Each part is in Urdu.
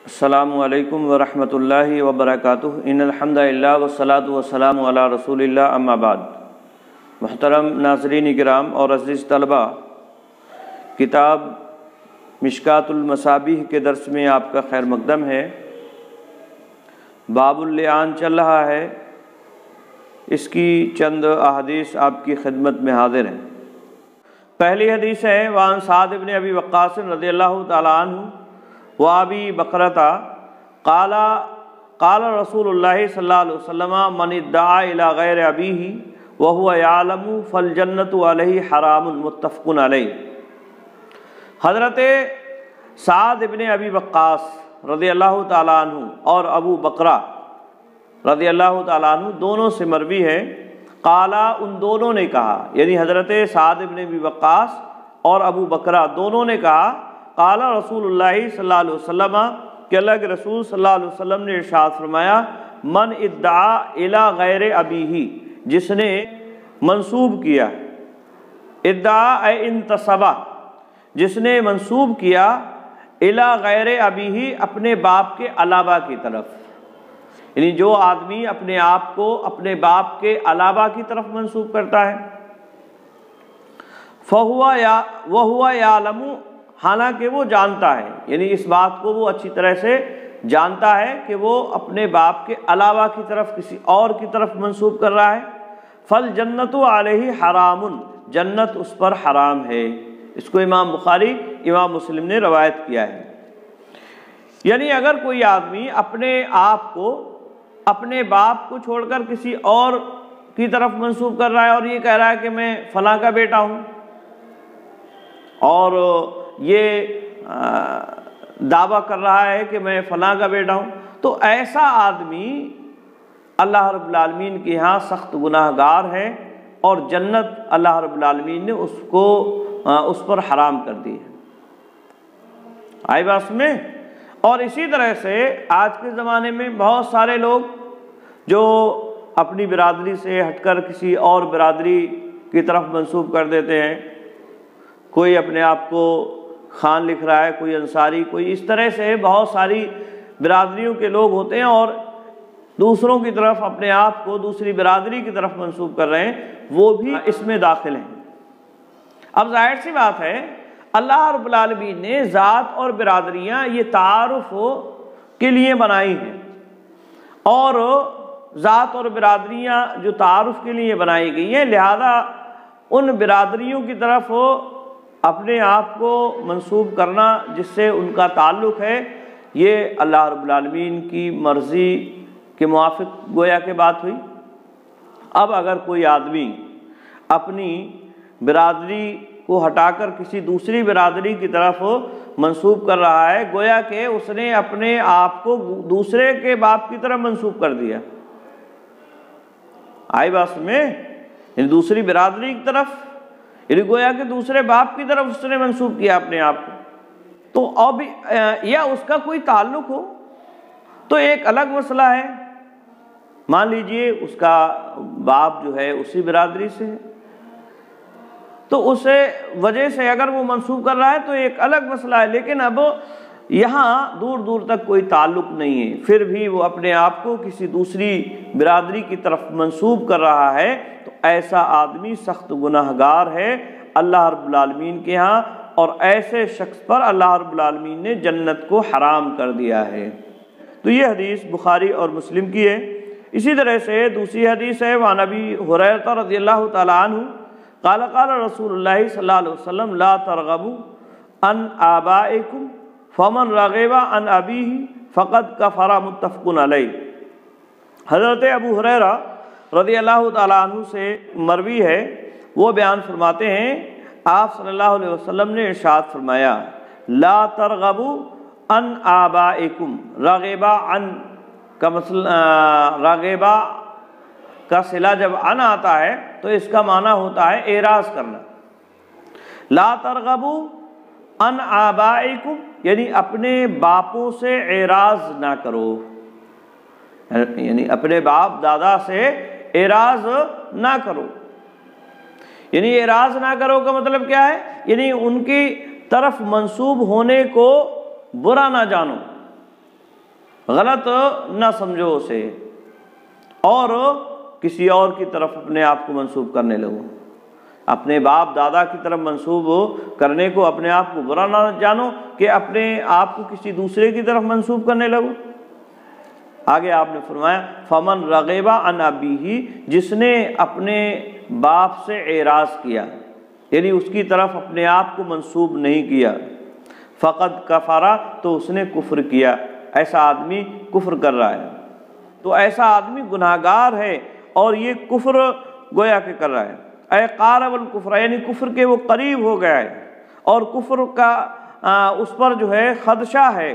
السلام علیکم ورحمۃ اللہ وبرکاتہ۔ ان الحمد للہ والصلاۃ والسلام علی رسول اللہ، اما بعد۔ محترم ناظرین کرام اور عزیز طلبہ، کتاب مشکات المصابیح کے درس میں آپ کا خیر مقدم ہے۔ باب اللعان چل رہا ہے، اس کی چند احادیث آپ کی خدمت میں حاضر ہیں۔ پہلی حدیث ہے وعن سعد بن ابی وقاص رضی اللہ تعالی عنہ وابی بکرۃ قال رسول اللہ صلی اللہ علیہ وسلم من ادعا الی غیر ابیہ وہو یعلم فالجنۃ علیہ حرام، متفق علیہ۔ حضرت سعد بن ابی وقاص رضی اللہ تعالیٰ عنہ اور ابو بکرہ رضی اللہ تعالیٰ عنہ دونوں سے مروی ہے، قالا ان دونوں نے کہا، یعنی حضرت سعد بن ابی وقاص اور ابو بکرہ دونوں نے کہا، قال رسول اللہ صلی اللہ علیہ وسلم کہ اللہ کے رسول صلی اللہ علیہ وسلم نے ارشاد فرمایا، من ادعا الی غیر ابیہ، جس نے منسوب کیا، ادعا اے انتسبہ، جس نے منسوب کیا، الی غیر ابیہ اپنے باپ کے علاوہ کی طرف، یعنی جو آدمی اپنے آپ کو اپنے باپ کے علاوہ کی طرف منسوب کرتا ہے، وَهُوَ يَعْلَمُ، حالانکہ وہ جانتا ہے، یعنی اس بات کو وہ اچھی طرح سے جانتا ہے کہ وہ اپنے باپ کے علاوہ کی طرف کسی اور کی طرف منسوب کر رہا ہے، فَالْجَنَّةُ عَلَيْهِ حَرَامٌ، جنت اس پر حرام ہے۔ اس کو امام بخاری امام مسلم نے روایت کیا ہے۔ یعنی اگر کوئی آدمی اپنے آپ کو اپنے باپ کو چھوڑ کر کسی اور کی طرف منسوب کر رہا ہے اور یہ کہہ رہا ہے کہ میں فلاں کا بیٹا ہوں، اور یہ دعویٰ کر رہا ہے کہ میں فلاں کا بیٹا ہوں، تو ایسا آدمی اللہ رب العالمین کے ہاں سخت گناہ گار ہے، اور جنت اللہ رب العالمین نے اس پر حرام کر دی ہے۔ آئی بات میں؟ اور اسی طرح سے آج کے زمانے میں بہت سارے لوگ جو اپنی برادری سے ہٹ کر کسی اور برادری کی طرف منسوب کر دیتے ہیں، کوئی اپنے آپ کو خان لکھ رہا ہے، کوئی انصاری، کوئی اس طرح سے بہت ساری برادریوں کے لوگ ہوتے ہیں، اور دوسروں کی طرف اپنے آپ کو دوسری برادری کی طرف منسوب کر رہے ہیں، وہ بھی اس میں داخل ہیں۔ اب ظاہر سی بات ہے، اللہ رب العالمین نے ذات اور برادریاں یہ تعارف کے لیے بنائی ہیں، اور ذات اور برادریاں جو تعارف کے لیے بنائی گئی ہیں، لہذا ان برادریوں کی طرف اپنے آپ کو منسوب کرنا جس سے ان کا تعلق ہے، یہ اللہ رب العالمین کی مرضی کے موافق گویا کہ بات ہوئی۔ اب اگر کوئی آدمی اپنی برادری کو ہٹا کر کسی دوسری برادری کی طرف منسوب کر رہا ہے، گویا کہ اس نے اپنے آپ کو دوسرے کے باپ کی طرف منسوب کر دیا۔ آئی بات میں؟ یعنی دوسری برادری کی طرف، یعنی گویا کہ دوسرے باپ کی طرف اس نے منسوب کیا اپنے آپ کو۔ تو اب یا اس کا کوئی تعلق ہو تو ایک الگ مسئلہ ہے، مان لیجئے اس کا باپ جو ہے اسی برادری سے ہے، تو اس وجہ سے اگر وہ منسوب کر رہا ہے تو ایک الگ مسئلہ ہے، لیکن اب یہاں دور دور تک کوئی تعلق نہیں ہے، پھر بھی وہ اپنے آپ کو کسی دوسری برادری کی طرف منسوب کر رہا ہے، تو ایسا آدمی سخت گناہ گار ہے اللہ رب العالمین کے ہاں، اور ایسے شخص پر اللہ رب العالمین نے جنت کو حرام کر دیا ہے۔ تو یہ حدیث بخاری اور مسلم کی ہے۔ اسی طرح سے دوسری حدیث ہے وعن ابی ہریرہ رضی اللہ تعالی عنہ قال قال رسول اللہ صلی اللہ علیہ وسلم لا ترغبوا عن آبائکم فمن رغب عن ابیہ فقد کفر، متفق علیہ۔ حضرت ابو ہریرہ رضی اللہ تعالیٰ عنہ سے مروی ہے، وہ بیان فرماتے ہیں آپ صلی اللہ علیہ وسلم نے ارشاد فرمایا، لا ترغبوا عن آبائکم، رغبا عن کا رغبا کا صلہ جب عن آتا ہے تو اس کا معنی ہوتا ہے اعراض کرنا۔ لا ترغبوا عن آبائکم یعنی اپنے باپوں سے اعراض نہ کرو، یعنی اپنے باپ دادا سے اعراض نہ کرو، یعنی اعراض نہ کرو کا مطلب کیا ہے؟ یعنی ان کی طرف منسوب ہونے کو برا نہ جانو، غلط نہ سمجھو اسے اور کسی اور کی طرف اپنے آپ کو منسوب کرنے لگو، اپنے باپ دادا کی طرف منسوب کرنے کو اپنے آپ کو برا نہ جانو کہ اپنے آپ کو کسی دوسرے کی طرف منسوب کرنے لگو۔ آگے آپ نے فرمایا فمن رغب عن ابیہ، جس نے اپنے باپ سے اعراض کیا یعنی اس کی طرف اپنے آپ کو منسوب نہیں کیا، فقد کفر، تو اس نے کفر کیا، ایسا آدمی کفر کر رہا ہے، تو ایسا آدمی گناہگار ہے اور یہ کفر گویا کہ کر رہا ہے۔ اے قارب الکفر، یعنی کفر کے وہ قریب ہو گیا ہے اور کفر کا اس پر جو ہے خدشہ ہے،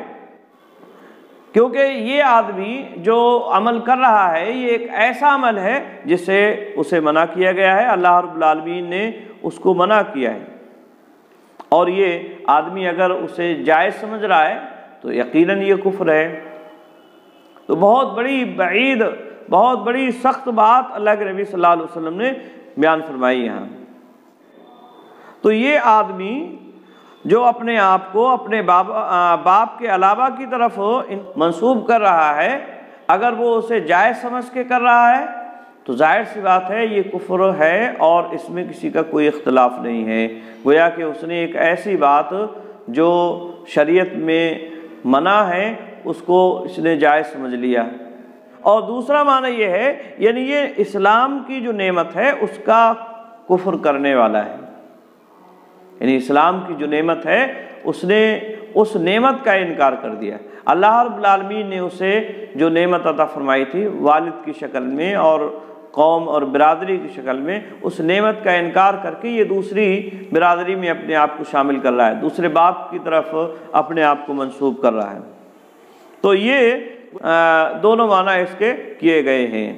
کیونکہ یہ آدمی جو عمل کر رہا ہے یہ ایک ایسا عمل ہے جس سے اسے منع کیا گیا ہے، اللہ رب العالمین نے اس کو منع کیا ہے، اور یہ آدمی اگر اسے جائز سمجھ رہا ہے تو یقیناً یہ کفر ہے۔ تو بہت بڑی بعید، بہت بڑی سخت بات اللہ کے نبی صلی اللہ علیہ وسلم نے بیان فرمائی یہاں۔ تو یہ آدمی جو اپنے آپ کو اپنے باپ کے علاوہ کی طرف منسوب کر رہا ہے، اگر وہ اسے جائز سمجھ کے کر رہا ہے تو ظاہر سی بات ہے یہ کفر ہے اور اس میں کسی کا کوئی اختلاف نہیں ہے، گویا کہ اس نے ایک ایسی بات جو شریعت میں منع ہے اس کو اس نے جائز سمجھ لیا۔ اور دوسرا معنی یہ ہے یعنی یہ اسلام کی جو نعمت ہے اس کا کفر کرنے والا ہے، یعنی اسلام کی جو نعمت ہے اس نے اس نعمت کا انکار کر دیا۔ اللہ رب العالمین نے اسے جو نعمت عطا فرمائی تھی والد کی شکل میں اور قوم اور برادری کی شکل میں، اس نعمت کا انکار کر کے یہ دوسری برادری میں اپنے آپ کو شامل کر رہا ہے، دوسرے باپ کی طرف اپنے آپ کو منسوب کر رہا ہے۔ تو یہ دونوں معنی اس کے کیے گئے ہیں۔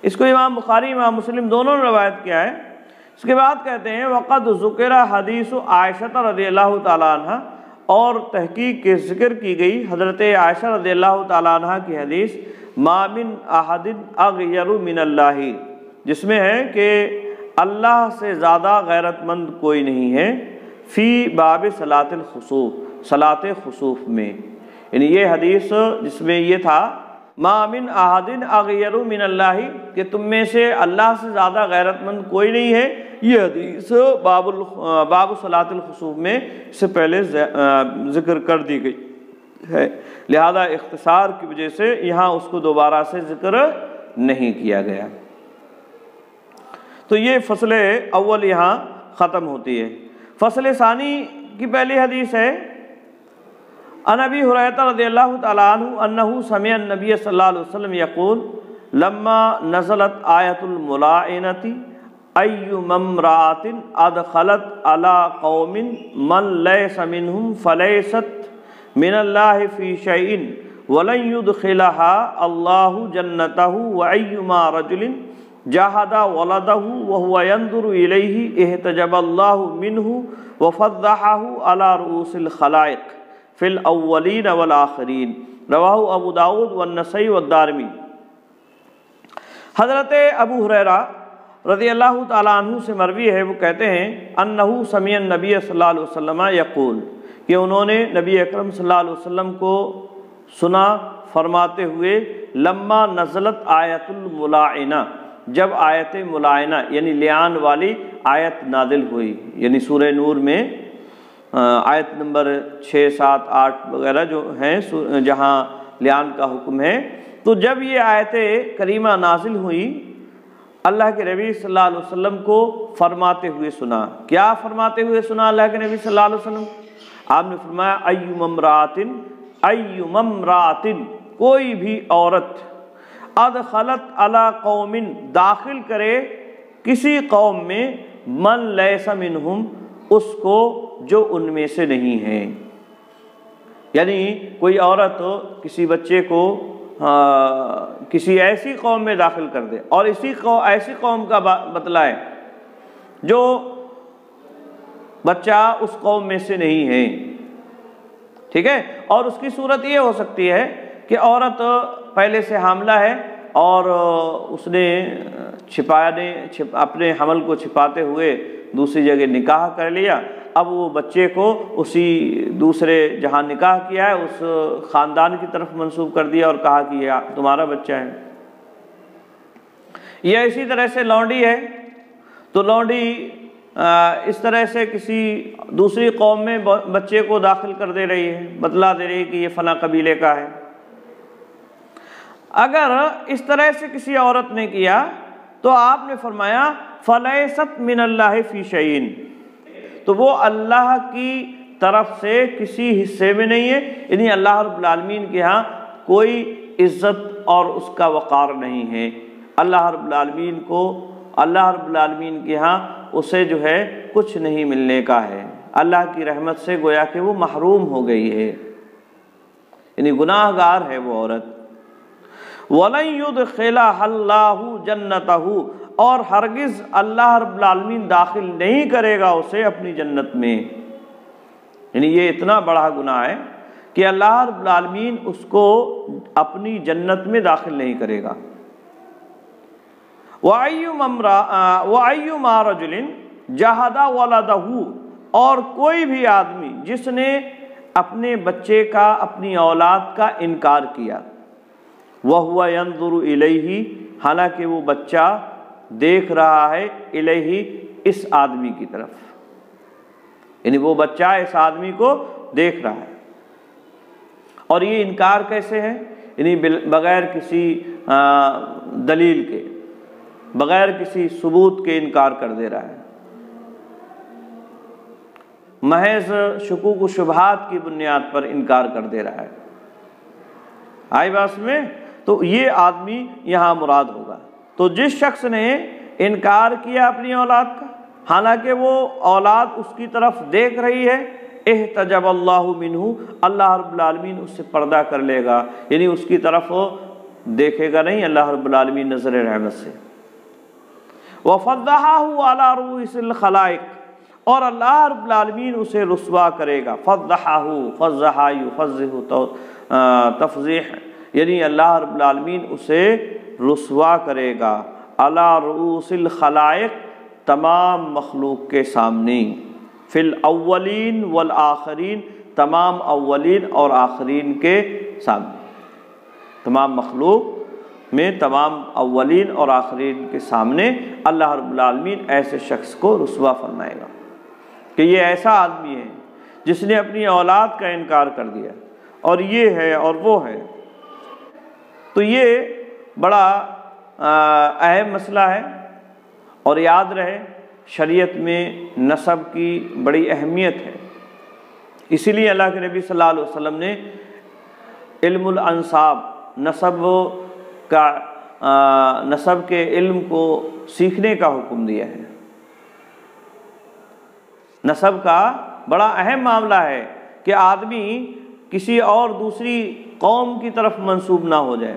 اس کو امام بخاری امام مسلم دونوں نے روایت کیا ہے۔ اس کے بعد کہتے ہیں وقد ذکر حدیث عائشہ رضی اللہ تعالیٰ عنہ، اور تحقیق کے ذکر کی گئی حضرت عائشہ رضی اللہ تعالیٰ عنہ کی حدیث ما من احد اغیر من اللہ، جس میں ہے کہ اللہ سے زیادہ غیرت مند کوئی نہیں ہے، فی باب صلاۃ الخسوف، صلاۃ خسوف میں، یعنی یہ حدیث جس میں یہ تھا ما من احد اغیر من اللہ، کہ تم میں سے اللہ سے زیادہ غیرت مند کوئی نہیں ہے، یہ حدیث باب صلاۃ الخسوف میں سے پہلے ذکر کر دی گئی ہے، لہذا اختصار کی وجہ سے یہاں اس کو دوبارہ سے ذکر نہیں کیا گیا۔ تو یہ فصل اول یہاں ختم ہوتی ہے۔ فصل ثانی کی پہلی حدیث ہے عن ابی ہریرہ رضی اللہ تعالیٰ عنہ انہ سمع النبی صلی اللہ علیہ وسلم یقول لما نزلت آیۃ الملاعنۃ ایما امرأۃ ادخلت علی قوم من لیس منہم فلیست من اللہ فی شیء ولن يدخلها اللہ جنتہ وایما رجل جاہد ولدہ وهو ينظر الیہ احتجب اللہ منہ وفضحہ علی رؤوس الخلائق فی الاولین والآخرین، رواہ ابو داؤد والنسائی والدارمی۔ حضرت ابو ہریرہ رضی اللہ تعالیٰ عنہ سے مروی ہے، وہ کہتے ہیں انہ سمع النبی صلی اللہ علیہ وسلم یقول، کہ انہوں نے نبی اکرم صلی اللہ علیہ وسلم کو سنا فرماتے ہوئے لما نزلت آیت الملاعنہ، جب آیت ملاعنہ یعنی لعان والی آیت نازل ہوئی، یعنی سورہ نور میں آیت نمبر 6، 7، 8 وغیرہ جو ہیں جہاں لعان کا حکم ہے، تو جب یہ آیت کریمہ نازل ہوئی اللہ کے نبی صلی اللہ علیہ وسلم کو فرماتے ہوئے سنا۔ کیا فرماتے ہوئے سنا اللہ کے نبی صلی اللہ علیہ وسلم؟ آپ نے فرمایا ایما امرأۃ، کوئی بھی عورت ادخلت علی قوم، داخل کرے کسی قوم میں من لیس منہم، اس کو جو ان میں سے نہیں ہے، یعنی کوئی عورت کسی بچے کو کسی ایسی قوم میں داخل کر دے اور ایسی قوم کا بتلائے جو بچہ اس قوم میں سے نہیں ہے، ٹھیک ہے، اور اس کی صورت یہ ہو سکتی ہے کہ عورت پہلے سے حاملہ ہے اور اس نے اپنے حمل کو چھپاتے ہوئے دوسری جگہ نکاح کر لیا، اب وہ بچے کو اسی دوسرے جہاں نکاح کیا ہے اس خاندان کی طرف منسوب کر دیا اور کہا کہ یہ تمہارا بچہ ہے۔ یا اسی طرح سے لونڈی ہے تو لونڈی اس طرح سے کسی دوسری قوم میں بچے کو داخل کر دے رہی ہے، بتلا دے رہی ہے کہ یہ فلاں قبیلے کا ہے۔ اگر اس طرح سے کسی عورت نے کیا تو آپ نے فرمایا فَلَيْسَتْ مِنَ اللَّهِ فِي شَيْءٍ، تو وہ اللہ کی طرف سے کسی حصے میں نہیں ہے، یعنی اللہ رب العالمین کے ہاں کوئی عزت اور اس کا وقار نہیں ہے۔ اللہ رب العالمین کو، اللہ رب العالمین کے ہاں اسے جو ہے کچھ نہیں ملنے کا ہے، اللہ کی رحمت سے گویا کہ وہ محروم ہو گئی ہے، یعنی گناہ گار ہے وہ عورت۔ وَلَن يُدْخِلَهَا اللَّهُ جَنَّتَهُ، اور ہرگز اللہ رب العالمین داخل نہیں کرے گا اسے اپنی جنت میں، یعنی یہ اتنا بڑا گناہ ہے کہ اللہ رب العالمین اس کو اپنی جنت میں داخل نہیں کرے گا۔ وَأَيُّمَا رَجُلٍ جَحَدَ وَلَدَهُ، اور کوئی بھی آدمی جس نے اپنے بچے کا، اپنی اولاد کا انکار کیا، وَهُوَ يَنظُرُ إِلَيْهِ، حالانکہ وہ بچہ دیکھ رہا ہے، الیہ اس آدمی کی طرف، یعنی وہ بچہ اس آدمی کو دیکھ رہا ہے، اور یہ انکار کیسے ہے؟ یعنی بغیر کسی دلیل کے، بغیر کسی ثبوت کے انکار کر دے رہا ہے، محض شکوک و شبہات کی بنیاد پر انکار کر دے رہا ہے۔ آئی بات میں؟ تو یہ آدمی یہاں مراد ہوگا۔ تو جس شخص نے انکار کیا اپنی اولاد کا، حالانکہ وہ اولاد اس کی طرف دیکھ رہی ہے، احتجب اللہ منہ، اللہ رب العالمین اس سے پردہ کر لے گا، یعنی اس کی طرف دیکھے گا نہیں اللہ رب العالمین نظر رحمت سے۔ وَفَضَّحَهُ عَلَى رُؤُوسِ الْخَلَائِقِ، اور اللہ رب العالمین اسے رسوا کرے گا۔ فَضَّحَهُ، فَضَّحَ يُفَضِّحُ تفضیح، یعنی اللہ رب العالمین اسے رسوا کرے گا علی رؤوس الخلائق، تمام مخلوق کے سامنے، فی الاولین والآخرین، تمام اولین اور آخرین کے سامنے، تمام مخلوق میں تمام اولین اور آخرین کے سامنے اللہ رب العالمین ایسے شخص کو رسوا فرمائے گا کہ یہ ایسا آدمی ہے جس نے اپنی اولاد کا انکار کر دیا، اور یہ ہے اور وہ ہے۔ تو یہ بڑا اہم مسئلہ ہے، اور یاد رہے شریعت میں نسب کی بڑی اہمیت ہے، اسی لیے اللہ کے نبی صلی اللہ علیہ وسلم نے علم الانساب، نسب کے علم کو سیکھنے کا حکم دیا ہے۔ نسب کا بڑا اہم معاملہ ہے کہ آدمی کسی اور دوسری قوم کی طرف منسوب نہ ہو جائے،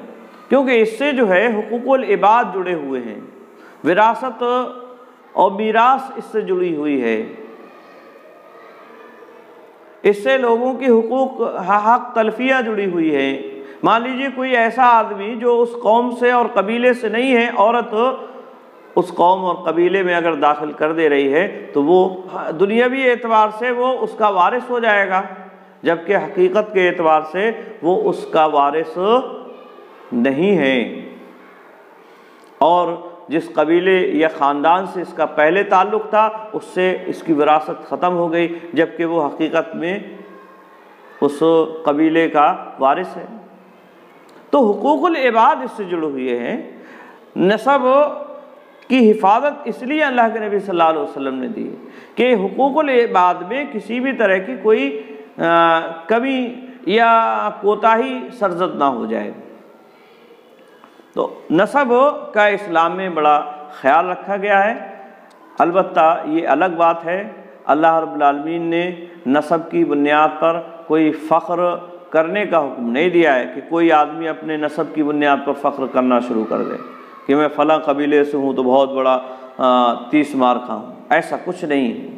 کیونکہ اس سے جو ہے حقوق العباد جڑے ہوئے ہیں، وراثت اور میراث اس سے جڑی ہوئی ہے، اس سے لوگوں کی حقوق حق تلفیہ جڑی ہوئی ہے۔ مان لیجیے کوئی ایسا آدمی جو اس قوم سے اور قبیلے سے نہیں ہے، عورت اس قوم اور قبیلے میں اگر داخل کر دے رہی ہے تو وہ دنیاوی اعتبار سے وہ اس کا وارث ہو جائے گا، جبکہ حقیقت کے اعتبار سے وہ اس کا وارث نہیں ہے، اور جس قبیلے یا خاندان سے اس کا پہلے تعلق تھا اس سے اس کی وراثت ختم ہو گئی، جبکہ وہ حقیقت میں اس قبیلے کا وارث ہے۔ تو حقوق العباد اس سے جڑے ہوئے ہیں۔ نسب کی حفاظت اس لیے اللہ کے نبی صلی اللہ علیہ وسلم نے دی کہ حقوق العباد میں کسی بھی طرح کی کوئی کمی یا کوتاہی سرزد نہ ہو جائے۔ تو نسب کا اسلام میں بڑا خیال رکھا گیا ہے۔ البتہ یہ الگ بات ہے، اللہ رب العالمین نے نسب کی بنیاد پر کوئی فخر کرنے کا حکم نہیں دیا ہے کہ کوئی آدمی اپنے نسب کی بنیاد پر فخر کرنا شروع کر دے کہ میں فلاں قبیلے سے ہوں تو بہت بڑا 30 مارکا ہوں، ایسا کچھ نہیں ہے،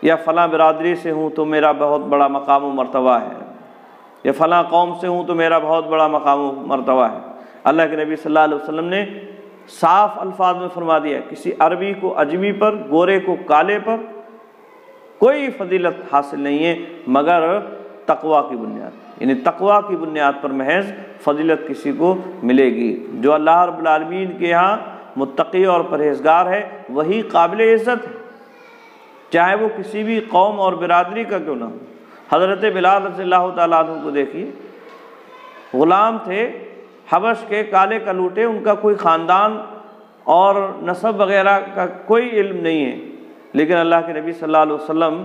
یا فلاں برادری سے ہوں تو میرا بہت بڑا مقام و مرتبہ ہے، یا فلاں قوم سے ہوں تو میرا بہت بڑا مقام و مرتبہ ہے۔ اللہ کے نبی صلی اللہ علیہ وسلم نے صاف الفاظ میں فرما دیا، کسی عربی کو عجمی پر، گورے کو کالے پر، کوئی فضیلت حاصل نہیں ہے مگر تقویٰ کی بنیاد، یعنی تقویٰ کی بنیاد پر محض فضیلت کسی کو ملے گی۔ جو اللہ رب العالمین کے ہاں متقی اور پرہیزگار ہے وہی قابل عزت ہے، چاہے وہ کسی بھی قوم اور برادری کا کیوں نہ ہو۔ حضرت بلال رضی اللہ تعالیٰ عنہ کو دیکھیے، غلام تھے حبش کے، کالے کلوٹے، ان کا کوئی خاندان اور نسب وغیرہ کا کوئی علم نہیں ہے، لیکن اللہ کے نبی صلی اللہ علیہ وسلم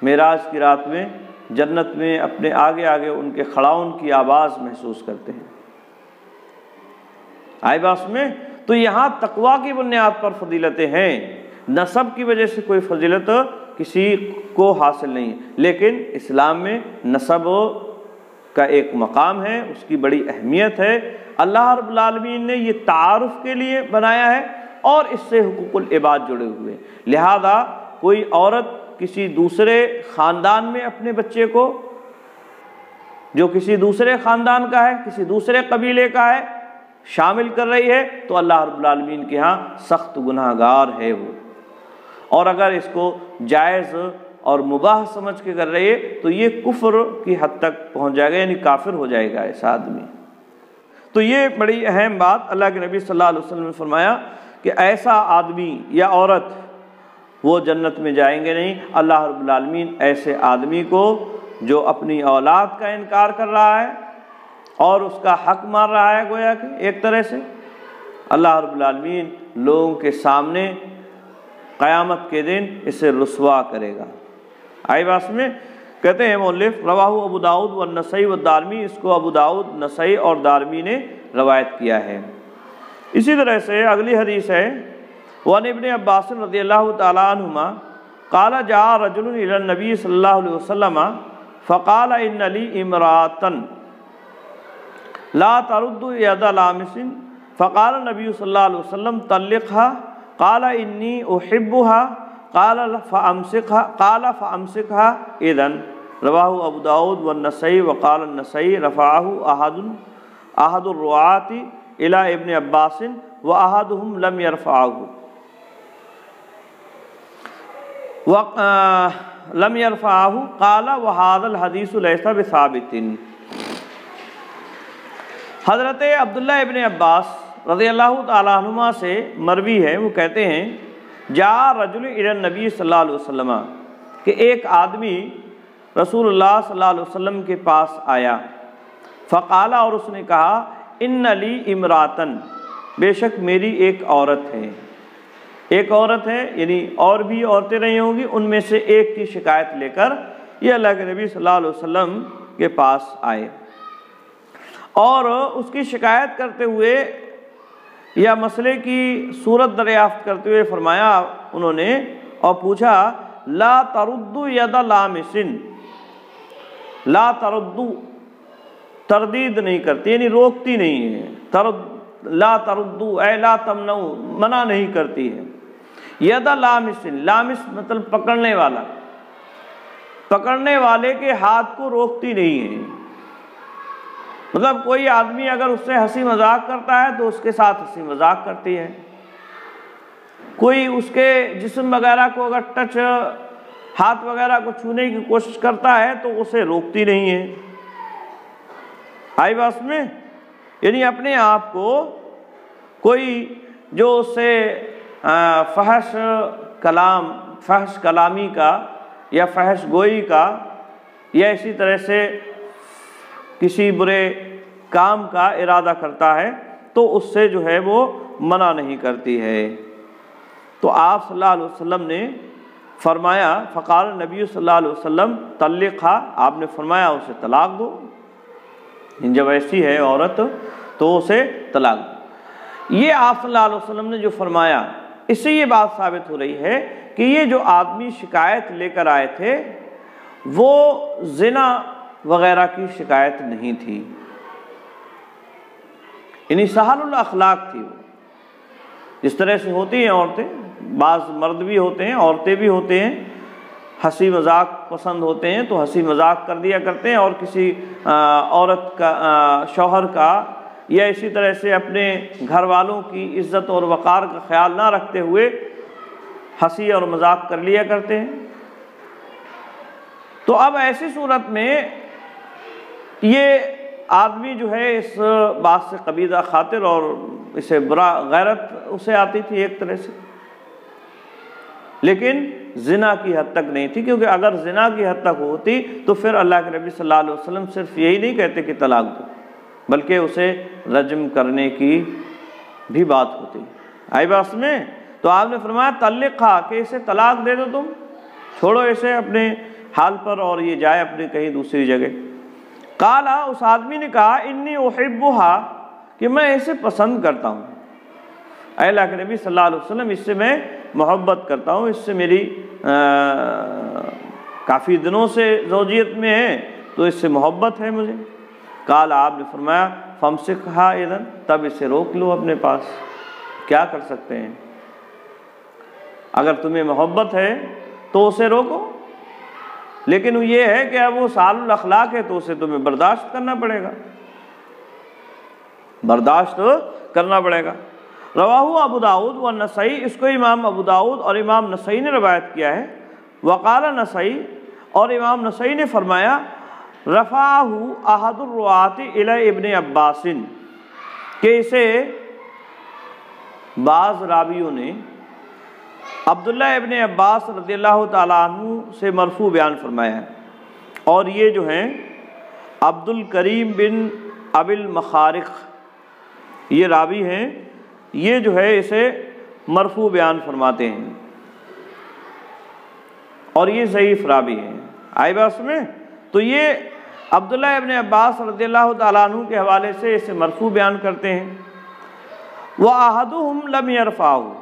معراج کی رات میں جنت میں اپنے آگے آگے ان کے کھڑاؤن کی آواز محسوس کرتے ہیں۔ آئی بات میں؟ تو یہاں تقویٰ کی بنیاد پر فضیلتیں ہیں، نسب کی وجہ سے کوئی فضیلت کسی کو حاصل نہیں، لیکن اسلام میں نسب کا ایک مقام ہے، اس کی بڑی اہمیت ہے۔ اللہ رب العالمین نے یہ تعارف کے لیے بنایا ہے اور اس سے حقوق العباد جڑے ہوئے، لہذا کوئی عورت کسی دوسرے خاندان میں اپنے بچے کو، جو کسی دوسرے خاندان کا ہے، کسی دوسرے قبیلے کا ہے، شامل کر رہی ہے تو اللہ رب العالمین کے ہاں سخت گناہ گار ہے وہ، اور اگر اس کو جائز اور مباح سمجھ کے کر رہی ہے تو یہ کفر کی حد تک پہنچ جائے گا، یعنی کافر ہو جائے گا ایسا آدمی۔ تو یہ بڑی اہم بات اللہ کے نبی صلی اللہ علیہ وسلم نے فرمایا کہ ایسا آدمی یا عورت وہ جنت میں جائیں گے نہیں۔ اللہ رب العالمین ایسے آدمی کو جو اپنی اولاد کا انکار کر رہا ہے اور اس کا حق مار رہا ہے، گویا کہ ایک طرح سے اللہ رب العالمین لوگوں کے سامنے قیامت کے دن اسے رسوا کرے گا۔ آئی بات میں؟ کہتے ہیں مؤلف رواہ ابو داؤد والنسائی والدارمی، اس کو ابو داؤد، نسائی اور دارمی نے روایت کیا ہے۔ اسی طرح سے اگلی حدیث ہے وعن ابن عباس رضی اللہ تعالیٰ عنہما قال جاء رجل الى النبی صلی اللہ علیہ وسلم فقال ان لی امرأة لا ترد ید لامس فقال النبی صلی اللہ علیہ وسلم طلقها قال انی احبها قال فامسکها اذن رواہ ابو داؤد والنسائی وقال النسائی رفعه احد الرواة الى ابن عباس واحدهم لم يرفعه لم يرفعه قال وهذا الحديث ليس بثابت۔ حضرت عبداللہ ابن عباس رضی اللہ تعالیٰ عنہما سے مروی ہے، وہ کہتے ہیں جاء رجل الی النبی صلی اللہ علیہ وسلم، کہ ایک آدمی رسول اللہ صلی اللہ علیہ وسلم کے پاس آیا، فقال، اور اس نے کہا ان لی امراتن، بے شک میری ایک عورت ہے، ایک عورت ہے، یعنی اور بھی عورتیں نہیں ہوں گی، ان میں سے ایک کی شکایت لے کر یہ اللہ کے نبی صلی اللہ علیہ وسلم کے پاس آئے، اور اس کی شکایت کرتے ہوئے یا مسئلے کی صورت دریافت کرتے ہوئے فرمایا انہوں نے، اور پوچھا لا تردو ید لامس، لا تردو تردید نہیں کرتی، یعنی روکتی نہیں ہے، لا تردو اے لا تمنعو منع نہیں کرتی ہے، ید لامس، لامس مطلب پکڑنے والا، پکڑنے والے کے ہاتھ کو روکتی نہیں ہے، مطلب کوئی آدمی اگر اس سے ہنسی مذاق کرتا ہے تو اس کے ساتھ ہنسی مذاق کرتی ہے، کوئی اس کے جسم وغیرہ کو اگر ٹچ، ہاتھ وغیرہ کو چھونے کی کوشش کرتا ہے تو اسے روکتی نہیں ہے۔ آئی بات میں؟ یعنی اپنے آپ کو کوئی جو اس سے فحش کلام، فحش کلامی کا یا فحش گوئی کا یا اسی طرح سے کسی برے کام کا ارادہ کرتا ہے تو اس سے جو ہے وہ منع نہیں کرتی ہے۔ تو آپ صلی اللہ علیہ وسلم نے فرمایا، فقال نبی صلی اللہ علیہ وسلم طلقها، آپ نے فرمایا اسے طلاق دو، جب ایسی ہے عورت تو اسے طلاق دو۔ یہ آپ صلی اللہ علیہ وسلم نے جو فرمایا، اس سے یہ بات ثابت ہو رہی ہے کہ یہ جو آدمی شکایت لے کر آئے تھے وہ زنا وغیرہ کی شکایت نہیں تھی، یعنی سہل الاخلاق تھی وہ، جس طرح سے ہوتی ہیں عورتیں، بعض مرد بھی ہوتے ہیں، عورتیں بھی ہوتے ہیں، ہنسی مذاق پسند ہوتے ہیں تو ہنسی مذاق کر دیا کرتے ہیں، اور کسی عورت کا، شوہر کا، یا اسی طرح سے اپنے گھر والوں کی عزت اور وقار کا خیال نہ رکھتے ہوئے ہنسی اور مذاق کر لیا کرتے ہیں۔ تو اب ایسی صورت میں یہ آدمی جو ہے اس بات سے قبیضہ خاطر اور اسے برا غیرت اسے آتی تھی ایک طرح سے، لیکن زنا کی حد تک نہیں تھی، کیونکہ اگر زنا کی حد تک ہوتی تو پھر اللہ کے نبی صلی اللہ علیہ وسلم صرف یہی نہیں کہتے کہ طلاق دو، بلکہ اسے رجم کرنے کی بھی بات ہوتی۔ آئی بات میں؟ تو آپ نے فرمایا طلقھا، کہ اسے طلاق دے دو، تم چھوڑو اسے اپنے حال پر اور یہ جائے اپنی کہیں دوسری جگہ۔ قالا، اس آدمی نے کہا انی احبھا، کہ میں اسے پسند کرتا ہوں، اے اللہ کے نبی صلی اللہ علیہ وسلم اس سے میں محبت کرتا ہوں، اس سے میری کافی دنوں سے زوجیت میں ہے تو اس سے محبت ہے مجھے۔ قال، آپ نے فرمایا فامسکھا اذن، تب اسے روک لو اپنے پاس، کیا کر سکتے ہیں، اگر تمہیں محبت ہے تو اسے روکو، لیکن یہ ہے کہ اب وہ سال الاخلاق ہے تو اسے تمہیں برداشت کرنا پڑے گا، برداشت کرنا پڑے گا۔ رواہ ابو داؤد والنسائی، اس کو امام ابو داؤد اور امام نسائی نے روایت کیا ہے۔ وقال نسائی، اور امام نسائی نے فرمایا رفعہ احد الرواۃ الی ابن عباس، کہ اسے بعض راویوں نے عبداللہ ابن عباس رضی اللہ تعالیٰ عنہ سے مرفوع بیان فرمایا ہے، اور یہ جو ہیں عبد الکریم بن ابی المخارق یہ راوی ہیں، یہ جو ہے اسے مرفوع بیان فرماتے ہیں، اور یہ ضعیف راوی ہیں۔ آئی بات میں؟ تو یہ عبداللہ ابن عباس رضی اللہ تعالیٰ عنہ کے حوالے سے اسے مرفوع بیان کرتے ہیں۔ وَأَحَدُهُمْ لَمْ يَرْفَعُهُ،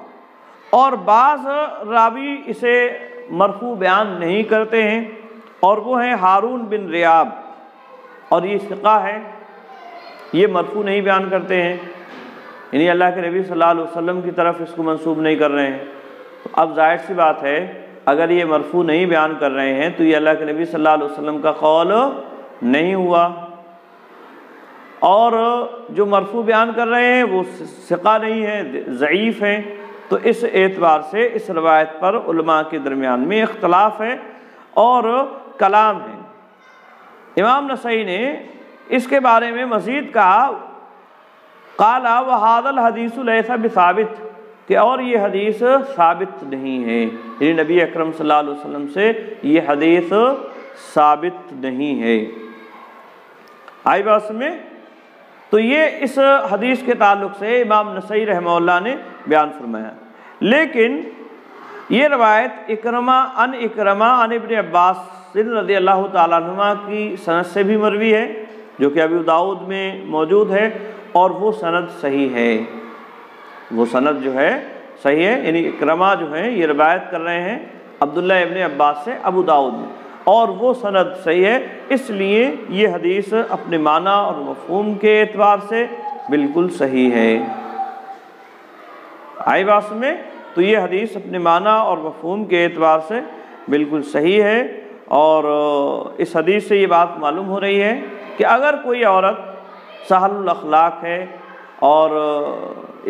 اور بعض راوی اسے مرفوع بیان نہیں کرتے ہیں، اور وہ ہیں ہارون بن ریاب، اور یہ ثقہ ہے، یہ مرفوع نہیں بیان کرتے ہیں، یعنی اللہ کے نبی صلی اللہ علیہ وسلم کی طرف اس کو منسوب نہیں کر رہے ہیں۔ تو اب ظاہر سی بات ہے اگر یہ مرفوع نہیں بیان کر رہے ہیں تو یہ اللہ کے نبی صلی اللہ علیہ وسلم کا قول نہیں ہوا، اور جو مرفوع بیان کر رہے ہیں وہ ثقہ نہیں ہیں، ضعیف ہیں، تو اس اعتبار سے اس روایت پر علماء کے درمیان میں اختلاف ہے اور کلام ہے۔ امام نسائی نے اس کے بارے میں مزید کہا قال وہذا الحدیث لیس بثابت، کہ اور یہ حدیث ثابت نہیں ہے، یعنی نبی اکرم صلی اللہ علیہ وسلم سے یہ حدیث ثابت نہیں ہے۔ آئی بات میں؟ تو یہ اس حدیث کے تعلق سے امام نسائی رحمہ اللہ نے بیان فرمایا، لیکن یہ روایت اکرمہ عن ابن عباس رضی اللہ تعالیٰ عنہما کی سند سے بھی مروی ہے، جو کہ ابو داؤد میں موجود ہے، اور وہ سند صحیح ہے، وہ سند جو ہے صحیح ہے، یعنی اکرمہ جو ہیں یہ روایت کر رہے ہیں عبداللہ ابن عباس سے ابو داؤد میں، اور وہ سند صحیح ہے، اس لیے یہ حدیث اپنے معنی اور مفہوم کے اعتبار سے بالکل صحیح ہے۔ آئی بات میں؟ تو یہ حدیث اپنے معنی اور مفہوم کے اعتبار سے بالکل صحیح ہے، اور اس حدیث سے یہ بات معلوم ہو رہی ہے کہ اگر کوئی عورت سہل الاخلاق ہے اور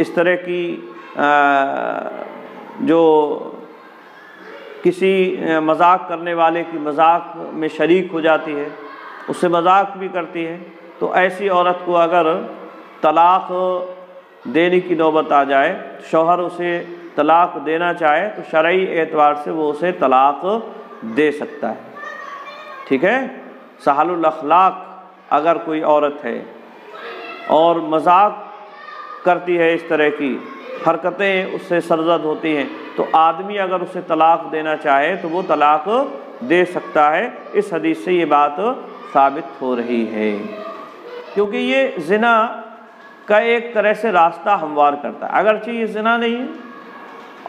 اس طرح کی جو کسی مذاق کرنے والے کی مذاق میں شریک ہو جاتی ہے، اس سے مذاق بھی کرتی ہے، تو ایسی عورت کو اگر طلاق دینے کی نوبت آ جائے، شوہر اسے طلاق دینا چاہے تو شرعی اعتبار سے وہ اسے طلاق دے سکتا ہے، ٹھیک ہے؟ سہل الاخلاق اگر کوئی عورت ہے اور مذاق کرتی ہے، اس طرح کی حرکتیں اس سے سرزد ہوتی ہیں، تو آدمی اگر اسے طلاق دینا چاہے تو وہ طلاق دے سکتا ہے۔ اس حدیث سے یہ بات ثابت ہو رہی ہے، کیونکہ یہ زنا کا ایک طرح سے راستہ ہموار کرتا ہے، اگرچہ یہ زنا نہیں ہے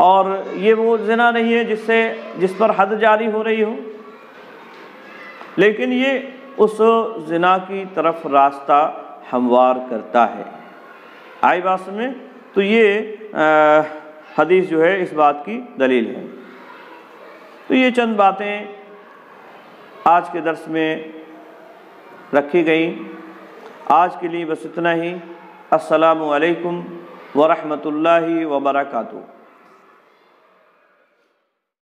اور یہ وہ زنا نہیں ہے جس پر حد جاری ہو رہی ہو، لیکن یہ اس زنا کی طرف راستہ ہموار کرتا ہے۔ آئی بات میں؟ تو یہ حدیث جو ہے اس بات کی دلیل ہے۔ تو یہ چند باتیں آج کے درس میں رکھی گئیں، آج کے لیے بس اتنا ہی۔ السلام علیکم ورحمۃ اللہ وبرکاتہ۔